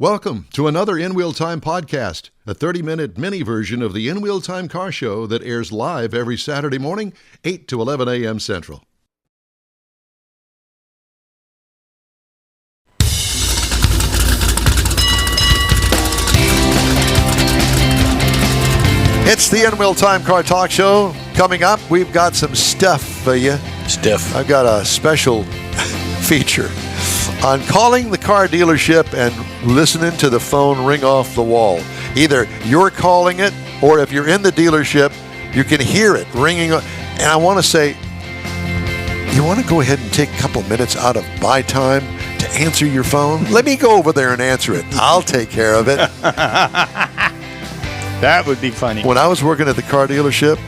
Welcome to another In Wheel Time podcast, a 30-minute mini version of the In Wheel Time car show that airs live every Saturday morning, 8 to 11 a.m. Central. It's the In Wheel Time car talk show. Coming up, we've got some stuff for you. I've got a special feature on calling the car dealership and listening to the phone ring off the wall. Either you're calling it, or if you're in the dealership, you can hear it ringing. And I want to say, you want to go ahead and take a couple minutes out of my time to answer your phone? Let me go over there and answer it. I'll take care of it. That would be funny. When I was working at the car dealership,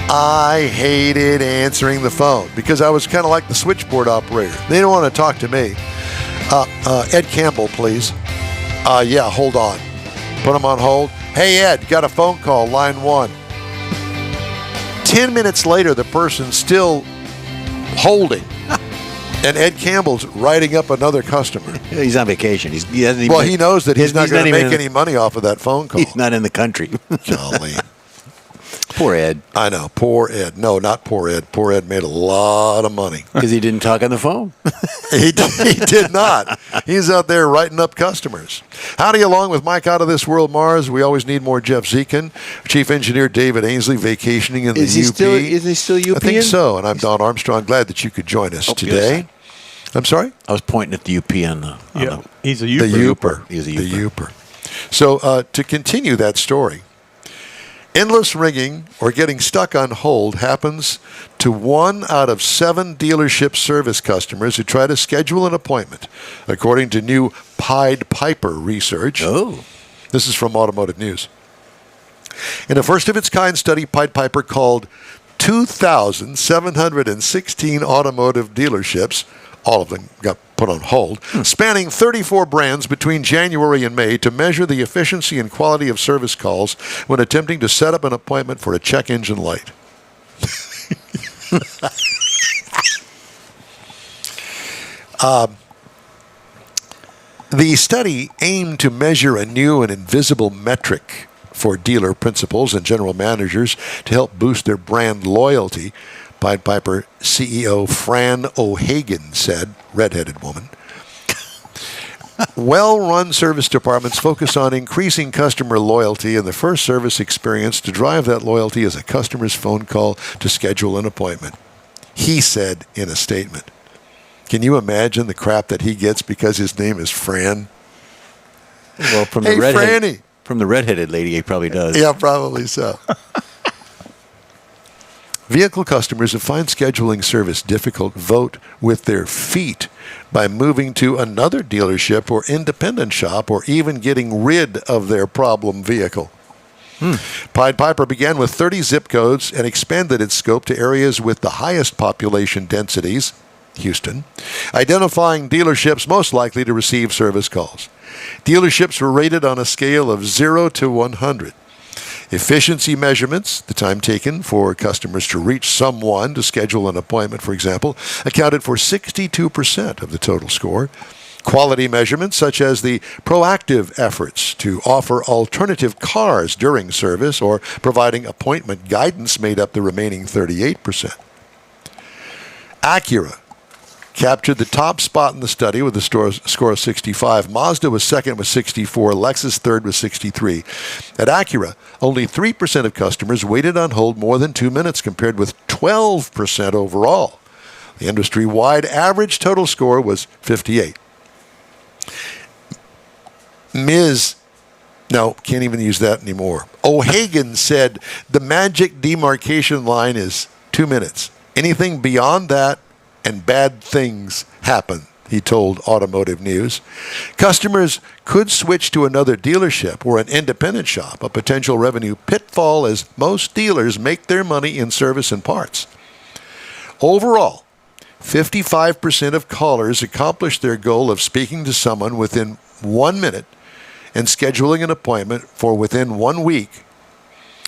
I hated answering the phone because I was kind of like the switchboard operator. They didn't want to talk to me. Ed Campbell, please. Yeah, hold on. Put him on hold. Hey, Ed, got a phone call, line 1. 10 minutes later, the person's still holding. And Ed Campbell's writing up another customer. He's on vacation. He knows that he's not going to make any money off of that phone call. He's not in the country. Golly. Poor Ed. I know. Poor Ed. No, not poor Ed. Poor Ed made a lot of money. Because he didn't talk on the phone. He did not. He's out there writing up customers. Howdy, along with Mike out of this world, Mars. We always need more Jeff Zekin. Chief Engineer David Ainsley vacationing in the UP. Is he still UP? I think so. And I'm Don Armstrong. Glad that you could join us today. I'm sorry? I was pointing at the UP on the... He's a Uper. The Uper. He's a The Uper. Uper. So to continue that story, endless ringing or getting stuck on hold happens to 1 out of 7 dealership service customers who try to schedule an appointment, according to new Pied Piper research. Oh. This is from Automotive News. In a first-of-its-kind study, Pied Piper called 2,716 automotive dealerships. All of them got put on hold, spanning 34 brands between January and May to measure the efficiency and quality of service calls when attempting to set up an appointment for a check engine light. The study aimed to measure a new and invisible metric for dealer principals and general managers to help boost their brand loyalty. Pied Piper CEO Fran O'Hagan said, redheaded woman. Well-run service departments focus on increasing customer loyalty, and the first service experience to drive that loyalty is a customer's phone call to schedule an appointment, he said in a statement. Can you imagine the crap that he gets because his name is Fran? Well, from hey, the redhead, Franny. From the redheaded lady, he probably does. Yeah, probably so. Vehicle customers who find scheduling service difficult vote with their feet by moving to another dealership or independent shop or even getting rid of their problem vehicle. Pied Piper began with 30 zip codes and expanded its scope to areas with the highest population densities, Houston, identifying dealerships most likely to receive service calls. Dealerships were rated on a scale of 0 to 100. Efficiency measurements, the time taken for customers to reach someone to schedule an appointment, for example, accounted for 62% of the total score. Quality measurements, such as the proactive efforts to offer alternative cars during service or providing appointment guidance, made up the remaining 38%. Acura captured the top spot in the study with a score of 65. Mazda was second with 64. Lexus third with 63. At Acura, only 3% of customers waited on hold more than 2 minutes, compared with 12% overall. The industry-wide average total score was 58. Can't even use that anymore. O'Hagan said the magic demarcation line is 2 minutes. Anything beyond that, and bad things happen, he told Automotive News. Customers could switch to another dealership or an independent shop, a potential revenue pitfall as most dealers make their money in service and parts. Overall, 55% of callers accomplished their goal of speaking to someone within 1 minute and scheduling an appointment for within 1 week.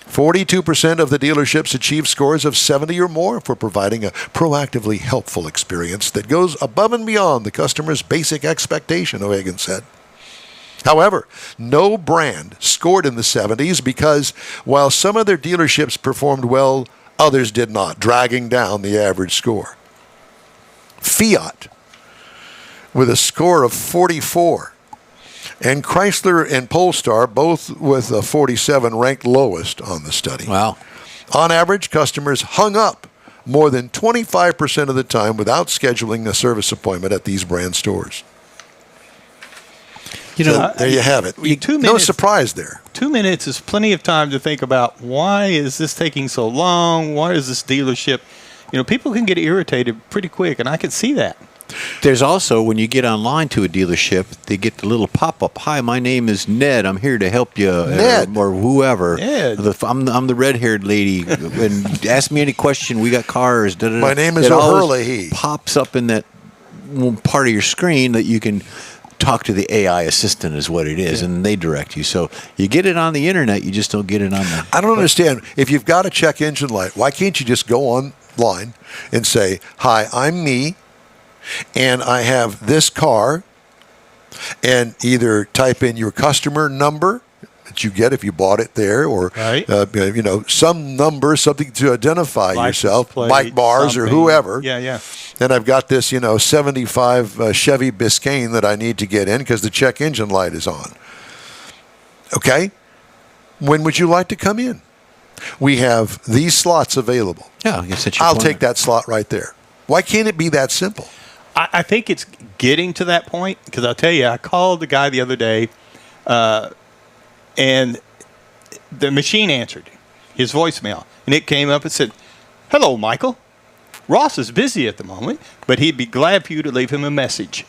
42% of the dealerships achieve scores of 70 or more for providing a proactively helpful experience that goes above and beyond the customer's basic expectation, O'Hagan said. However, no brand scored in the 70s because while some of their dealerships performed well, others did not, dragging down the average score. Fiat, with a score of 44, and Chrysler and Polestar, both with a 47, ranked lowest on the study. Wow. On average, customers hung up more than 25% of the time without scheduling a service appointment at these brand stores. You know, So there you have it. 2 No minutes. surprise there. 2 minutes is plenty of time to think about, why is this taking so long? Why is this dealership? People can get irritated pretty quick, and I can see that. there's also, when you get online to a dealership, they get the little pop-up. Hi, my name is Ned. I'm here to help you. Ned. Or whoever. Ned. I'm the red-haired lady. And ask me any question. We got cars. Da, da, da. My name is It always O'Hurley. pops up in that part of your screen that you can talk to the AI assistant is what it is, and they direct you. So you get it on the internet, you just don't get it on the... I don't understand. If you've got a check engine light, why can't you just go online and say, hi, I'm me, and I have this car, and either type in your customer number that you get if you bought it there, or Right. some number, something to identify License yourself, plate, Mike Bars or something. whoever. Yeah. And I've got this, 75 Chevy Biscayne that I need to get in because the check engine light is on. Okay? When would you like to come in? We have these slots available. Yeah, I guess that's your I'll point. take that slot right there. Why can't it be that simple? I think it's getting to that point, because I'll tell you, I called the guy the other day, and the machine answered his voicemail, and it came up and said, "Hello, Michael. Ross is busy at the moment, but he'd be glad for you to leave him a message.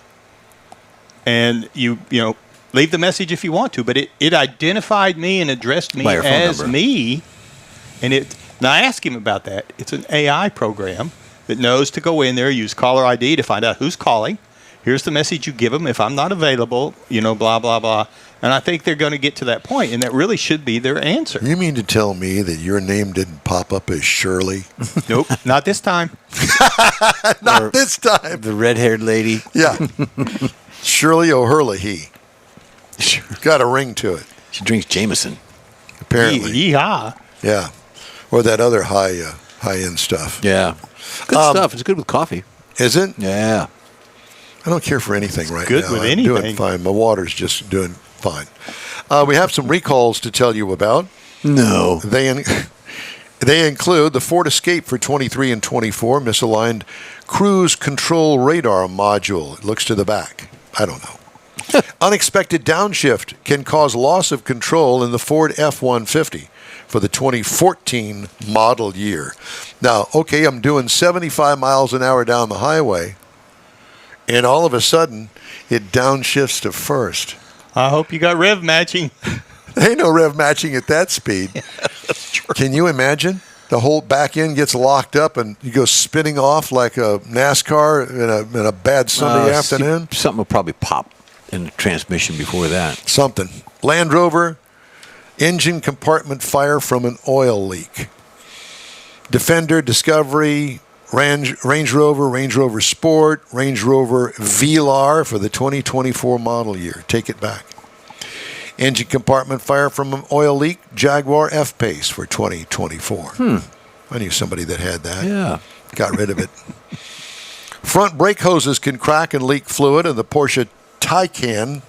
And you leave the message if you want to." But it identified me and addressed me By your phone as number. me. And now I asked him about that. It's an AI program that knows to go in there, use caller ID to find out who's calling. Here's the message you give them. If I'm not available, blah, blah, blah. And I think they're going to get to that point, and that really should be their answer. You mean to tell me that your name didn't pop up as Shirley? Nope, not this time. Not this time. The red-haired lady. Yeah. Shirley O'Hurley. Got a ring to it, She drinks Jameson. apparently. Yeehaw. Yeah. Or that other high-end stuff. Yeah. Good stuff. It's good with coffee. Is it? Yeah. I don't care for anything right good now. with I'm doing anything. fine. My water's just doing fine. We have some recalls to tell you about. No. They include the Ford Escape for 23 and 24, misaligned cruise control radar module. It looks to the back. I don't know. Unexpected downshift can cause loss of control in the Ford F-150 for the 2014 model year. Now, okay, I'm doing 75 miles an hour down the highway, and all of a sudden, it downshifts to first. I hope you got rev matching. There ain't no rev matching at that speed. Can you imagine? The whole back end gets locked up and you go spinning off like a NASCAR in a bad Sunday afternoon. Something will probably pop in the transmission before that. Something. Land Rover, engine compartment fire from an oil leak. Defender, Discovery, Range Rover Sport, Range Rover Velar for the 2024 model year. Take it back. Engine compartment fire from an oil leak, Jaguar F-Pace for 2024. I knew somebody that had that. Yeah. Got rid of it. Front brake hoses can crack and leak fluid in the Porsche Taycan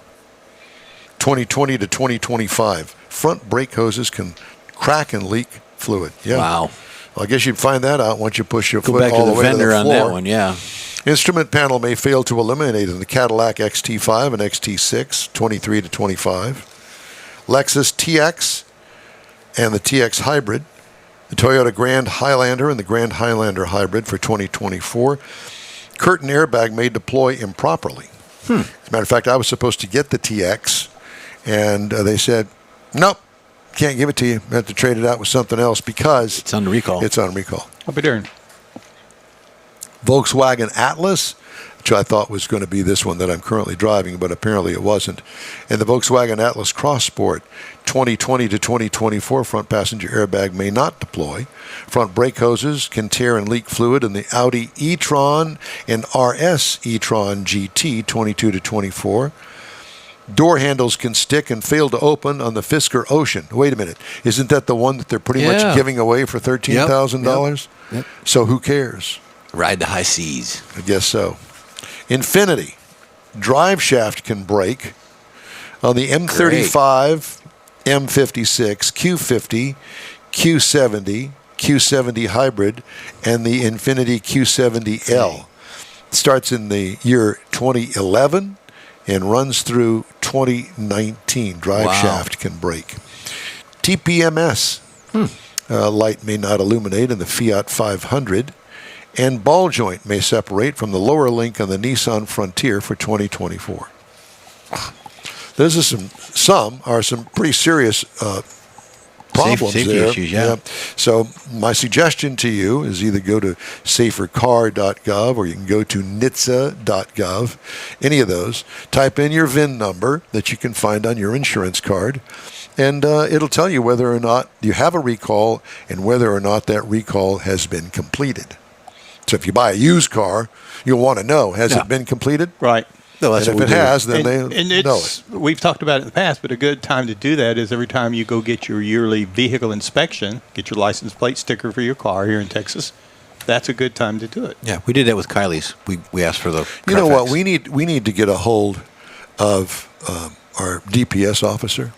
2020 to 2025. Front brake hoses can crack and leak fluid. Yeah. Wow. Well, I guess you'd find that out once you push your Go foot back all to the the way to vendor the on floor. that one, yeah. Instrument panel may fail to eliminate in the Cadillac XT5 and XT6, 23 to 25. Lexus TX and the TX Hybrid. The Toyota Grand Highlander and the Grand Highlander Hybrid for 2024. Curtain airbag may deploy improperly. As a matter of fact, I was supposed to get the TX, and they said, nope, can't give it to you. I have to trade it out with something else because It's on recall. it's on recall. I'll be darned. Volkswagen Atlas, which I thought was going to be this one that I'm currently driving, but apparently it wasn't. And the Volkswagen Atlas Cross Sport 2020 to 2024 front passenger airbag may not deploy. Front brake hoses can tear and leak fluid in the Audi e-tron and RS e-tron GT 22 to 24. Door handles can stick and fail to open on the Fisker Ocean. Wait a minute. Isn't that the one that they're pretty much giving away for $13,000? Yep. So who cares? Ride the high seas. I guess so. Infinity. Drive shaft can break on the M35, M56, Q50, Q70, Q70 Hybrid, and the Infinity Q70L. Starts in the year 2011 and runs through 2019. Drive shaft can break. TPMS. Light may not illuminate in the Fiat 500. And ball joint may separate from the lower link on the Nissan Frontier for 2024. Those are some pretty serious problems safety there. issues, yeah. So my suggestion to you is either go to safercar.gov or you can go to nhtsa.gov, any of those. Type in your VIN number that you can find on your insurance card, and it'll tell you whether or not you have a recall and whether or not that recall has been completed. So if you buy a used car, you'll want to know, has it been completed? Right. No, that's And what if we it do. has, then they know it's, it. we've talked about it in the past, but a good time to do that is every time you go get your yearly vehicle inspection, get your license plate sticker for your car here in Texas. That's a good time to do it. Yeah, we did that with Kylie's. We asked for the. You know what? Carfax. We need to get a hold of our DPS officer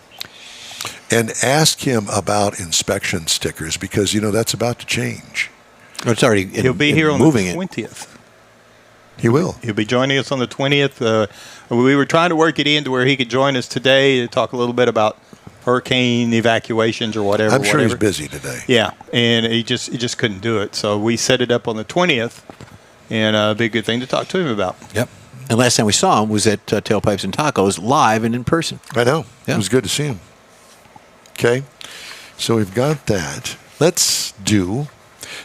and ask him about inspection stickers because that's about to change. It's already. He'll be here on the 20th. He will. He'll be joining us on the 20th. We were trying to work it in to where he could join us today to talk a little bit about hurricane evacuations or whatever. I'm sure he's busy today. Yeah, and he just couldn't do it. So we set it up on the 20th, and it'd be a good thing to talk to him about. Yep. And last time we saw him was at Tailpipes and Tacos, live and in person. I know. Yeah. It was good to see him. Okay. So we've got that. Let's do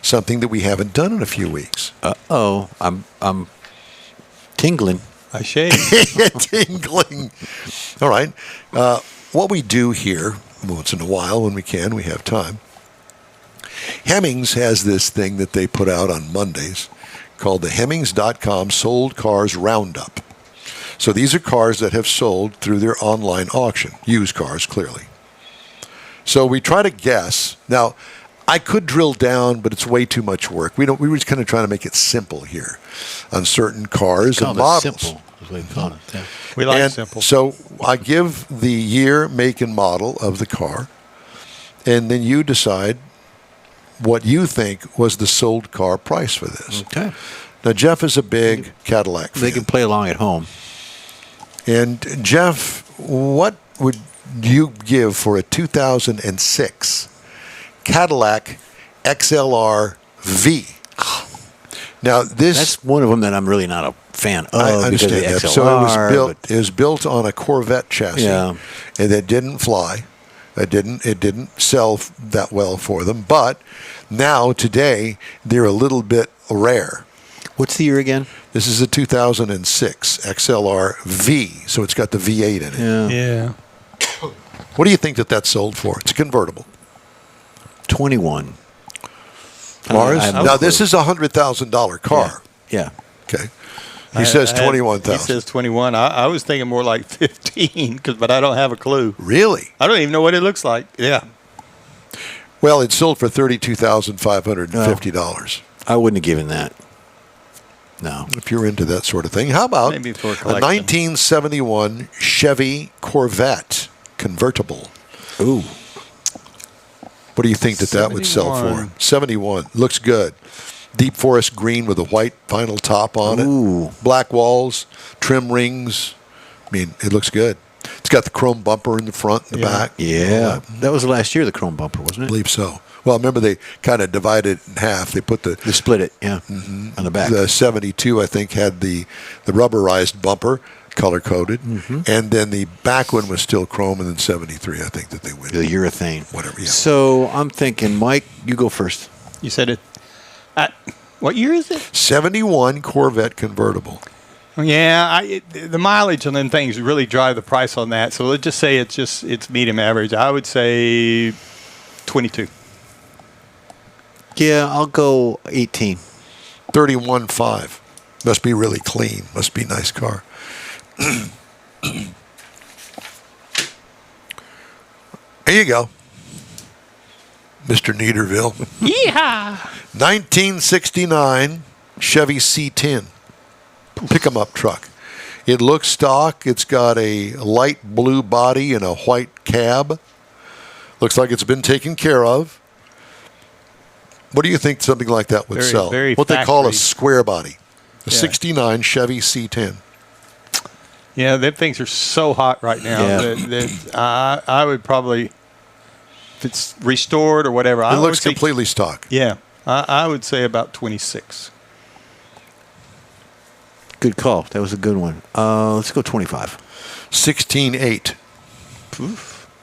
something that we haven't done in a few weeks. I'm tingling. I shave. Tingling. All right. What we do here, once in a while when we can, we have time. Hemmings has this thing that they put out on Mondays called the Hemmings.com Sold Cars Roundup. So these are cars that have sold through their online auction, used cars, clearly. So we try to guess. Now, I could drill down, but it's way too much work. We were just kind of trying to make it simple here on certain cars and models. Simple is what we call it. Yeah. We like And simple. So I give the year, make, and model of the car, and then you decide what you think was the sold car price for this. Okay. Now, Jeff is a big Cadillac fan. They can play along at home. And Jeff, what would you give for a 2006 Cadillac XLR-V? Now, That's one of them that I'm really not a fan of. I understand because that. of the So XLR, it was built on a Corvette chassis, Yeah. and it didn't fly. It didn't sell that well for them. But now today they're a little bit rare. What's the year again? This is a 2006 XLR-V, so it's got the V8 in it. Yeah. Yeah. What do you think that that's sold for? It's a convertible. 21. Mars? I have no Now, clue. this is a $100,000 car. Yeah. Okay. He says 21,000. He says 21. I was thinking more like 15, but I don't have a clue. Really? I don't even know what it looks like. Yeah. Well, it sold for $32,550. I wouldn't have given that. No. If you're into that sort of thing. How about Maybe for a a collection. 1971 Chevy Corvette convertible? Ooh. What do you think that would sell for? 71. 71. Looks good. Deep forest green with a white vinyl top on Ooh. it. Black walls, trim rings. I mean, it looks good. It's got the chrome bumper in the front and the back. Yeah. That was last year, the chrome bumper, wasn't I it? believe so. Well, remember they kind of divided it in half. They put They split it, yeah, on the back. The 72, I think, had the rubberized bumper, color-coded. And then the back one was still chrome, and then 73, I think, that they went. The urethane. Whatever, yeah. So I'm thinking, Mike, you go first. You said it. What year is it? 71 Corvette convertible. Yeah, the mileage on them things really drive the price on that. So let's just say it's medium average. I would say 22. Yeah, I'll go 18. 31.5. Must be really clean. Must be a nice car. Here you go, Mr. Neederville. Yeehaw! 1969 Chevy C10 pick-em-up truck. It looks stock. It's got a light blue body and a white cab. Looks like it's been taken care of. What do you think something like that would sell? Very what they call a factory. square body. A Yeah. 69 Chevy C10. Yeah, them things are so hot right now Yeah. that I would probably, if it's restored or whatever. It looks completely stock. Yeah, I would say about 26. Good call. That was a good one. Let's go 25. 16.8.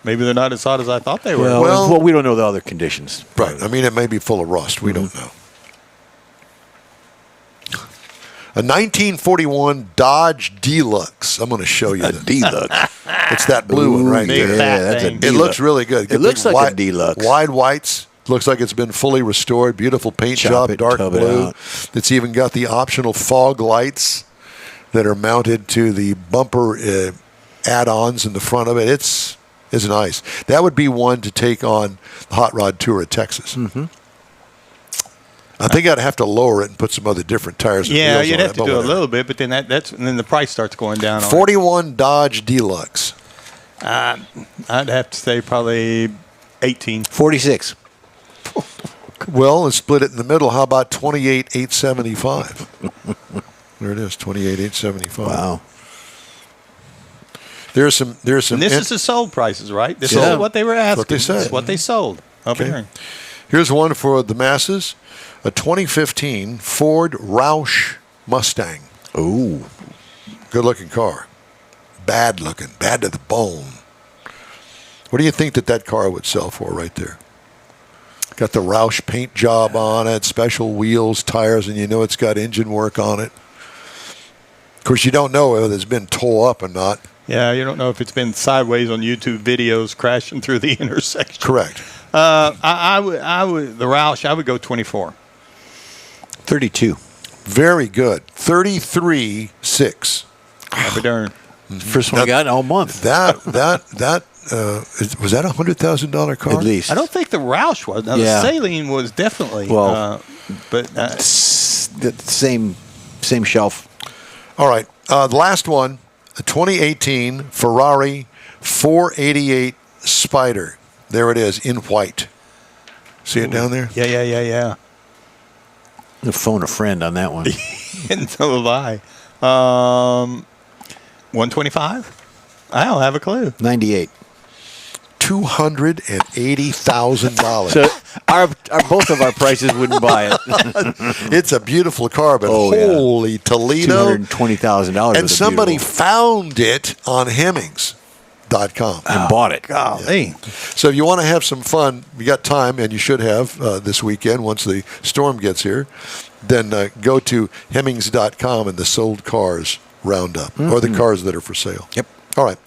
Maybe they're not as hot as I thought they were. Well- we don't know the other conditions. Right. I mean, it may be full of rust. We don't know. A 1941 Dodge Deluxe. I'm going to show you. A Deluxe. It's that blue one right big there. fat that's a thing. It Deluxe. looks really good. It looks Big like a Deluxe. Wide whites. Looks like it's been fully restored. Beautiful paint Chop job, it, dark tub it blue. out. It's even got the optional fog lights that are mounted to the bumper add-ons in the front of it. It's nice. That would be one to take on the Hot Rod Tour of Texas. Mm-hmm. I think I'd have to lower it and put some other different tires and Yeah, wheels you'd on have it, to but do a whatever. little bit, but then and then the price starts going down. On 41 Dodge Deluxe. it. I'd have to say probably 18. 46. Well, let's split it in the middle. How about 28,875? There it is, 28,875. Wow. There's some. And this is the sold prices, right? This Yeah. is what they were asking. what they said. This is what they sold over Okay. here. Here's one for the masses: a 2015 Ford Roush Mustang. Ooh. Good-looking car. Bad looking, bad to the bone. What do you think that car would sell for right there? Got the Roush paint job on it, special wheels, tires, and you know it's got engine work on it. Of course, you don't know whether it's been tore up or not. Yeah, you don't know if it's been sideways on YouTube videos crashing through the intersection. Correct. I would the Roush. I would go 24. 32. Very good. 33.6. I'll be darned. First one I got all month. That was that $100,000 car? At least. I don't think the Roush was. Now Yeah. the Saline was definitely. Well, but The same shelf. All right. The last one, a 2018 Ferrari 488 Spider. There it is in white. See it down there? yeah. I'll phone a friend on that one. And so have I. 125. I don't have a clue. 98. $280,000. So our both of our prices wouldn't buy it. It's a beautiful car, but Oh, yeah. holy Toledo. $220,000. And somebody found it on Hemmings.com. and bought it. Golly. So if you want to have some fun, you got time, and you should have this weekend once the storm gets here, then go to Hemmings.com and the sold cars roundup, or the cars that are for sale. Yep. All right.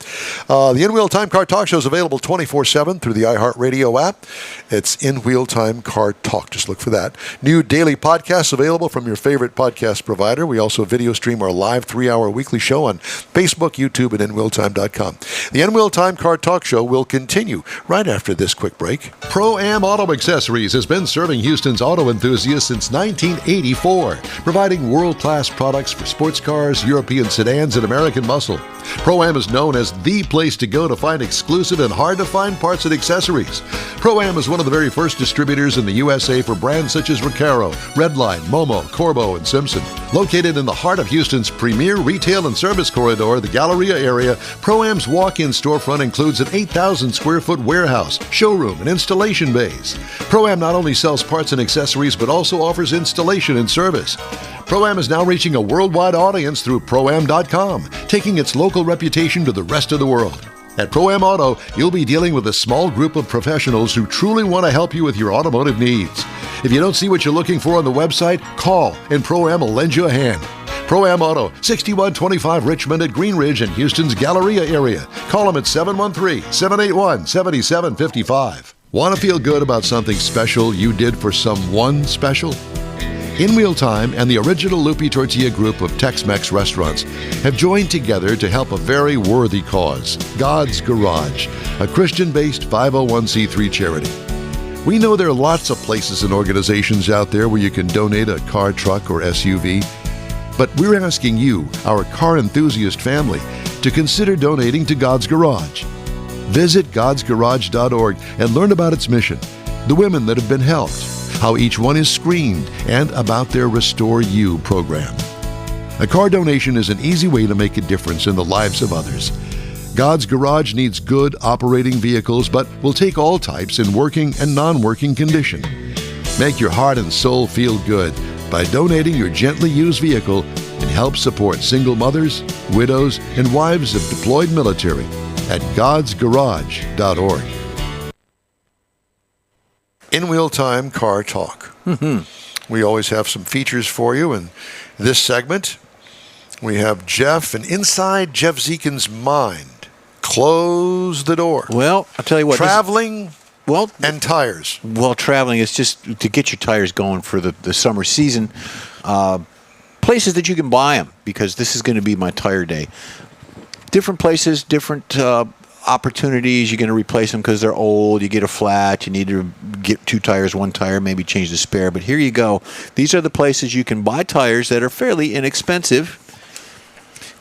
The In-Wheel Time Car Talk Show is available 24/7 through the iHeartRadio app. It's In-Wheel Time Car Talk. Just look for that. New daily podcasts available from your favorite podcast provider. We also video stream our live 3-hour weekly show on Facebook, YouTube, and InWheelTime.com. The In-Wheel Time Car Talk Show will continue right after this quick break. Pro-Am Auto Accessories has been serving Houston's auto enthusiasts since 1984, providing world-class products for sports cars, European sedans, and American muscle. Pro-Am is known as the place to go to find exclusive and hard-to-find parts and accessories. Pro-Am is one of the very first distributors in the USA for brands such as Recaro, Redline, Momo, Corbo, and Simpson. Located in the heart of Houston's premier retail and service corridor, the Galleria area, Pro-Am's walk-in storefront includes an 8,000-square-foot warehouse, showroom, and installation bays. Pro-Am not only sells parts and accessories, but also offers installation and service. Pro-Am is now reaching a worldwide audience through Pro-Am.com, taking its local reputation to the rest of the world. At Pro-Am Auto, you'll be dealing with a small group of professionals who truly want to help you with your automotive needs. If you don't see what you're looking for on the website, call and Pro-Am will lend you a hand. Pro-Am Auto, 6125 Richmond at Green Ridge in Houston's Galleria area. Call them at 713-781-7755. Want to feel good about something special you did for someone special? In Wheel Time and the original Lupi Tortilla group of Tex-Mex restaurants have joined together to help a very worthy cause, God's Garage, a Christian-based 501c3 charity. We know there are lots of places and organizations out there where you can donate a car, truck, or SUV, but we're asking you, our car enthusiast family, to consider donating to God's Garage. Visit godsgarage.org and learn about its mission, the women that have been helped, how each one is screened, and about their Restore You program. A car donation is an easy way to make a difference in the lives of others. God's Garage needs good operating vehicles, but will take all types in working and non-working condition. Make your heart and soul feel good by donating your gently used vehicle and help support single mothers, widows, and wives of deployed military at godsgarage.org. In Wheel Time Car Talk. We always have some features for you. In this segment, we have Jeff, and inside Jeff Zekin's mind, close the door. Well, I'll tell you what. Traveling and tires. Well, traveling is just to get your tires going for the summer season. Places that you can buy them, because this is going to be my tire day. Different places, different opportunities. You're going to replace them because they're old. You get a flat. You need to get 2 tires, 1 tire, maybe change the spare. But here you go. These are the places you can buy tires that are fairly inexpensive.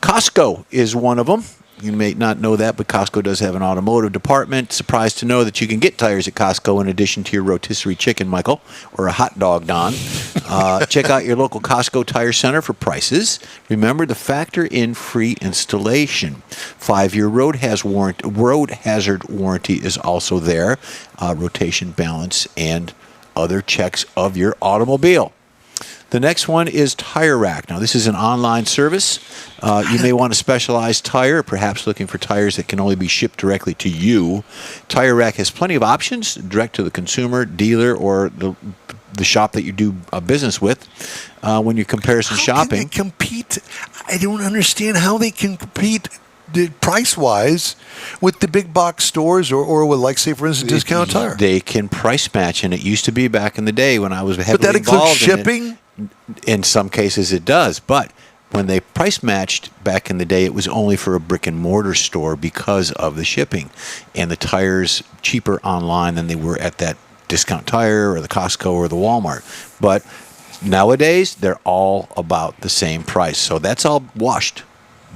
Costco is one of them. You may not know that, but Costco does have an automotive department. Surprised to know that you can get tires at Costco in addition to your rotisserie chicken, Michael, or a hot dog, Don. Check out your local Costco Tire Center for prices. Remember to factor in free installation. 5-year road hazard warranty is also there. Rotation, balance, and other checks of your automobile. The next one is Tire Rack. Now, this is an online service. You may want a specialized tire, perhaps looking for tires that can only be shipped directly to you. Tire Rack has plenty of options, direct to the consumer, dealer, or the shop that you do business with. When you comparison shopping. How can they compete? I don't understand how they can compete price-wise with the big box stores or with, like, say, for instance, Discount Tire. They can price match, and it used to be back in the day when I was heavily involved. But that includes shipping? In some cases it does, but when they price matched back in the day, it was only for a brick and mortar store because of the shipping, and the tires cheaper online than they were at that Discount Tire or the Costco or the Walmart. But nowadays they're all about the same price, so that's all washed.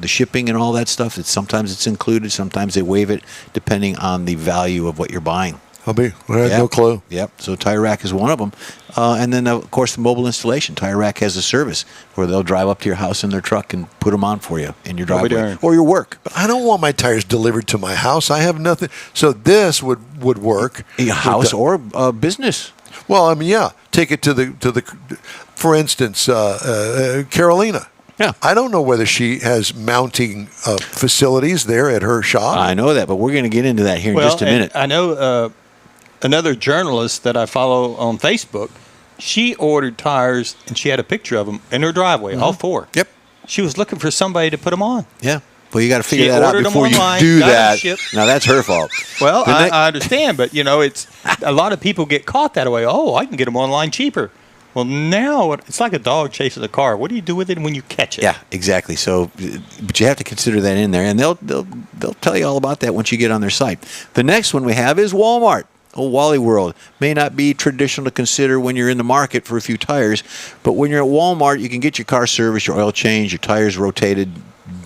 The shipping and all that stuff, sometimes it's included, sometimes they waive it depending on the value of what you're buying. I had no clue. Yep. So Tire Rack is one of them. And then, of course, the mobile installation. Tire Rack has a service where they'll drive up to your house in their truck and put them on for you in your driveway or your work. But I don't want my tires delivered to my house. I have nothing. So this would work. A house or a business. Well, I mean, yeah. Take it to the for instance, Carolina. Yeah. I don't know whether she has mounting facilities there at her shop. I know that, but we're going to get into that here in just a minute. I know another journalist that I follow on Facebook, she ordered tires, and she had a picture of them in her driveway, all 4. Yep. She was looking for somebody to put them on. Yeah. Well, you got to figure She that out ordered 'em before you online, do got 'em that. shipped. Now, that's her fault. Well, I understand, but, it's a lot of people get caught that way. Oh, I can get them online cheaper. Well, now it's like a dog chasing a car. What do you do with it when you catch it? Yeah, exactly. So, but you have to consider that in there, and they'll tell you all about that once you get on their site. The next one we have is Walmart. Oh, Wally World may not be traditional to consider when you're in the market for a few tires, but when you're at Walmart, you can get your car serviced, your oil changed, your tires rotated,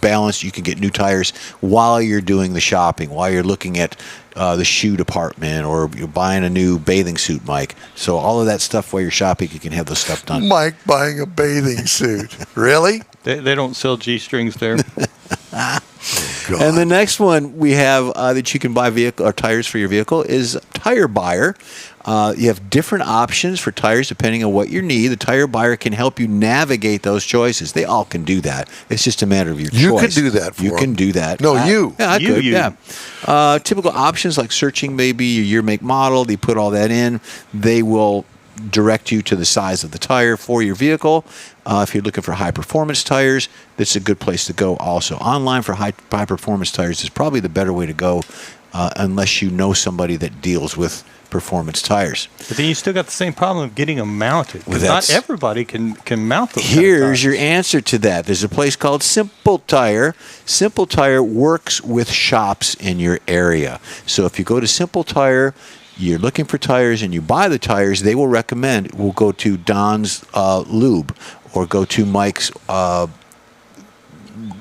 balanced. You can get new tires while you're doing the shopping, while you're looking at the shoe department, or you're buying a new bathing suit, Mike. So all of that stuff while you're shopping, you can have this stuff done. Mike buying a bathing suit. Really? They don't sell G-strings there. God. And the next one we have that you can buy vehicle or tires for your vehicle is Tire Buyer. You have different options for tires depending on what you need. The Tire Buyer can help you navigate those choices. They all can do that. It's just a matter of your choice. You can do that for You them. can do that. No, you. Yeah, I You. could. Yeah. Typical options like searching maybe your year, make, model. They put all that in. They will direct you to the size of the tire for your vehicle. If you're looking for high-performance tires, this is a good place to go also. Online for high-performance tires is probably the better way to go unless you know somebody that deals with performance tires. But then you still got the same problem of getting them mounted. Well, Because not everybody can mount those. Here's your answer to that. There's a place called Simple Tire. Simple Tire works with shops in your area. So if you go to Simple Tire, you're looking for tires and you buy the tires, they will recommend, we'll go to Don's Lube or go to Mike's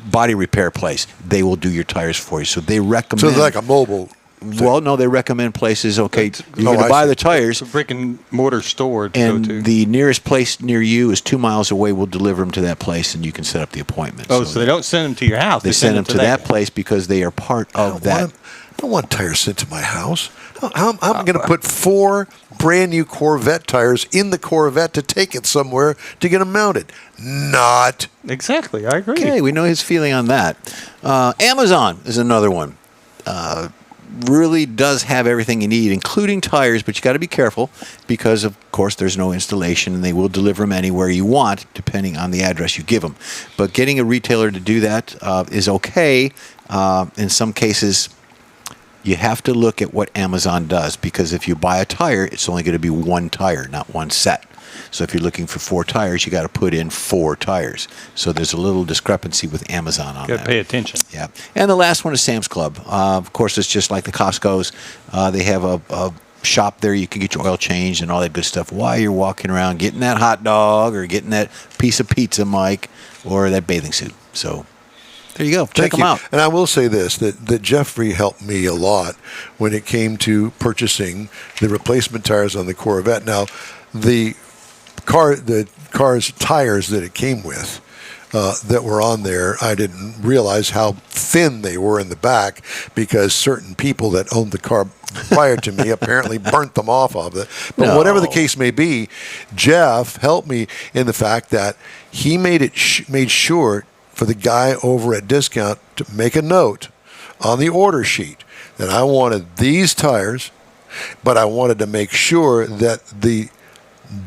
body repair place. They will do your tires for you. So they recommend. So it's like a mobile. Well, no, they recommend places. Okay, you're going to buy the tires. It's a brick and mortar store to and go to. the nearest place near you is 2 miles away. We'll deliver them to that place, and you can set up the appointment. Oh, so they don't send them to your house. They send them to that place because they are part of that. I don't want tires sent to my house. I'm going to put 4 brand new Corvette tires in the Corvette to take it somewhere to get them mounted. Not. Exactly, I agree. Okay, we know his feeling on that. Amazon is another one. Really does have everything you need, including tires, but you got to be careful because, of course, there's no installation, and they will deliver them anywhere you want, depending on the address you give them. But getting a retailer to do that is okay. In some cases, you have to look at what Amazon does, because if you buy a tire, it's only going to be one tire, not one set. So if you're looking for 4 tires, you got to put in 4 tires. So there's a little discrepancy with Amazon on that. Got to pay attention. Yeah. And the last one is Sam's Club. Of course, it's just like the Costco's. They have a shop there. You can get your oil changed and all that good stuff while you're walking around getting that hot dog or getting that piece of pizza, Mike, or that bathing suit. So there you go. Check them out. And I will say this, that Jeffrey helped me a lot when it came to purchasing the replacement tires on the Corvette. Now, the car's tires that it came with that were on there, I didn't realize how thin they were in the back because certain people that owned the car prior to me apparently burnt them off of it. But whatever the case may be, Jeff helped me in the fact that he made sure for the guy over at Discount to make a note on the order sheet that I wanted these tires, but I wanted to make sure that the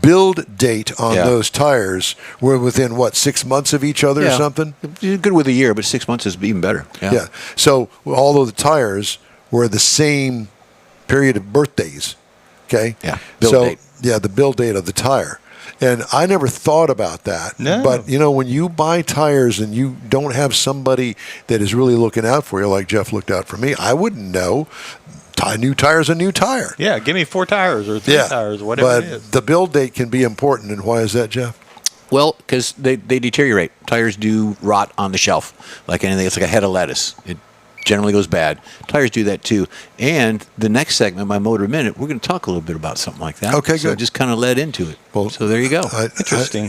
build date on those tires were within 6 months of each other or something? You're good with a year, but 6 months is even better. Yeah. So although the tires were the same period of birthdays, okay? Yeah. Build date. Yeah, the build date of the tire. And I never thought about that. No. But, when you buy tires and you don't have somebody that is really looking out for you, like Jeff looked out for me, I wouldn't know. New tire's a new tire. Yeah, give me 4 tires or 3 tires, whatever it is. But the build date can be important. And why is that, Jeff? Well, because they deteriorate. Tires do rot on the shelf. Like anything, it's like a head of lettuce. It generally goes bad. Tires do that too. And the next segment, My Motor Minute, we're going to talk a little bit about something like that. Okay, so good. Just kind of led into it. Well, so there you go. Interesting.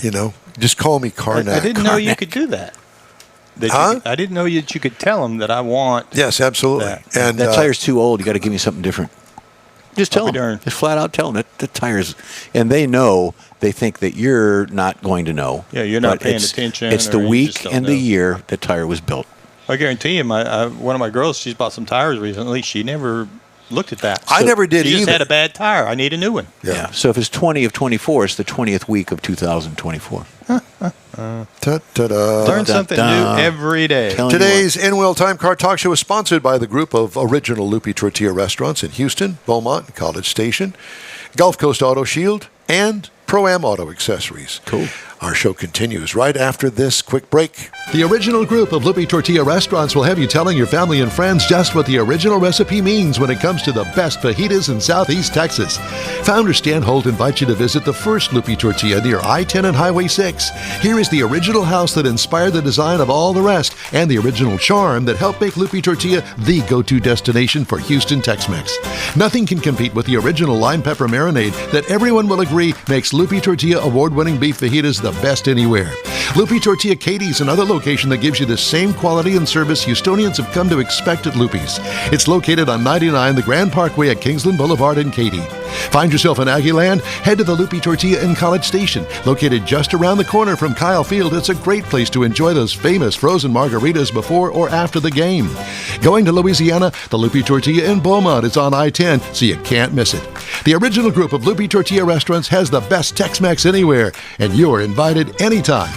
Just call me Carnac. I didn't know you could do that. I didn't know that you could tell them that I want. Yes, absolutely. That. And that tire's too old. You got to give me something different. Just tell them. Just flat out tell them that the tires, and they know. They think that you're not going to know. Yeah, you're not paying attention. It's the week and the year the tire was built. I guarantee you, one of my girls, she's bought some tires recently. She never looked at that. I never did either. She just had a bad tire. I need a new one. Yeah. So if it's 20 of 24, it's the 20th week of 2024. Learn something new every day. Today's In-Wheel Time Car Talk Show is sponsored by the group of original Lupi Tortilla restaurants in Houston, Beaumont, and College Station, Gulf Coast Auto Shield, and Pro-Am Auto Accessories. Cool. Our show continues right after this quick break. The original group of Lupi Tortilla restaurants will have you telling your family and friends just what the original recipe means when it comes to the best fajitas in Southeast Texas. Founder Stan Holt invites you to visit the first Lupi Tortilla near I-10 and Highway 6. Here is the original house that inspired the design of all the rest and the original charm that helped make Lupi Tortilla the go-to destination for Houston Tex-Mex. Nothing can compete with the original lime pepper marinade that everyone will agree makes Lupi Tortilla award-winning beef fajitas the best anywhere. Lupi Tortilla Katie's another location that gives you the same quality and service Houstonians have come to expect at Lupi's. It's located on 99 the Grand Parkway at Kingsland Boulevard in Katy. Find yourself in Aggieland? Head to the Lupi Tortilla in College Station. Located just around the corner from Kyle Field, it's a great place to enjoy those famous frozen margaritas before or after the game. Going to Louisiana, the Lupi Tortilla in Beaumont is on I-10, so you can't miss it. The original group of Lupi Tortilla restaurants has the best Tex-Mex anywhere, and you're invited anytime.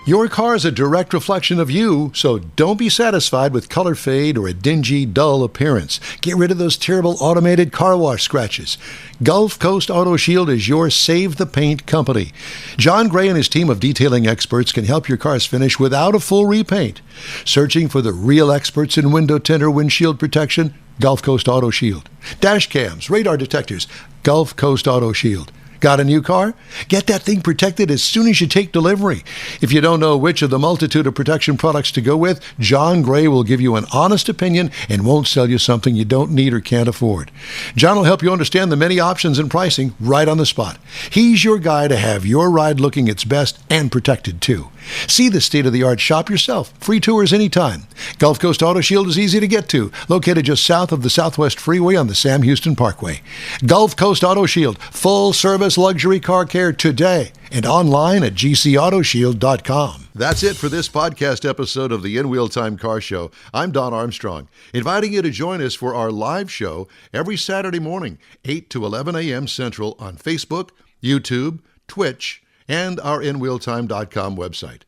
Your car is a direct reflection of you, so don't be satisfied with color fade or a dingy, dull appearance. Get rid of those terrible automated car wash scratches. Gulf Coast Auto Shield is your Save the Paint company. John Gray and his team of detailing experts can help your car's finish without a full repaint. Searching for the real experts in window tint or windshield protection? Gulf Coast Auto Shield. Dash cams, radar detectors, Gulf Coast Auto Shield. Got a new car? Get that thing protected as soon as you take delivery. If you don't know which of the multitude of protection products to go with, John Gray will give you an honest opinion and won't sell you something you don't need or can't afford. John will help you understand the many options and pricing right on the spot. He's your guy to have your ride looking its best and protected too. See the state-of-the-art shop yourself. Free tours anytime. Gulf Coast Auto Shield is easy to get to, located just south of the Southwest Freeway on the Sam Houston Parkway. Gulf Coast Auto Shield, full-service luxury car care today, and online at gcautoshield.com. That's it for this podcast episode of the In Wheel Time Car Show. I'm Don Armstrong, inviting you to join us for our live show every Saturday morning, 8 to 11 a.m. Central on Facebook, YouTube, Twitch, and our InWheelTime.com website.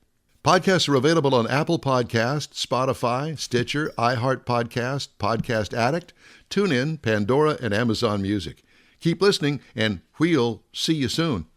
Podcasts are available on Apple Podcasts, Spotify, Stitcher, iHeart Podcast, Podcast Addict, TuneIn, Pandora, and Amazon Music. Keep listening, and we'll see you soon.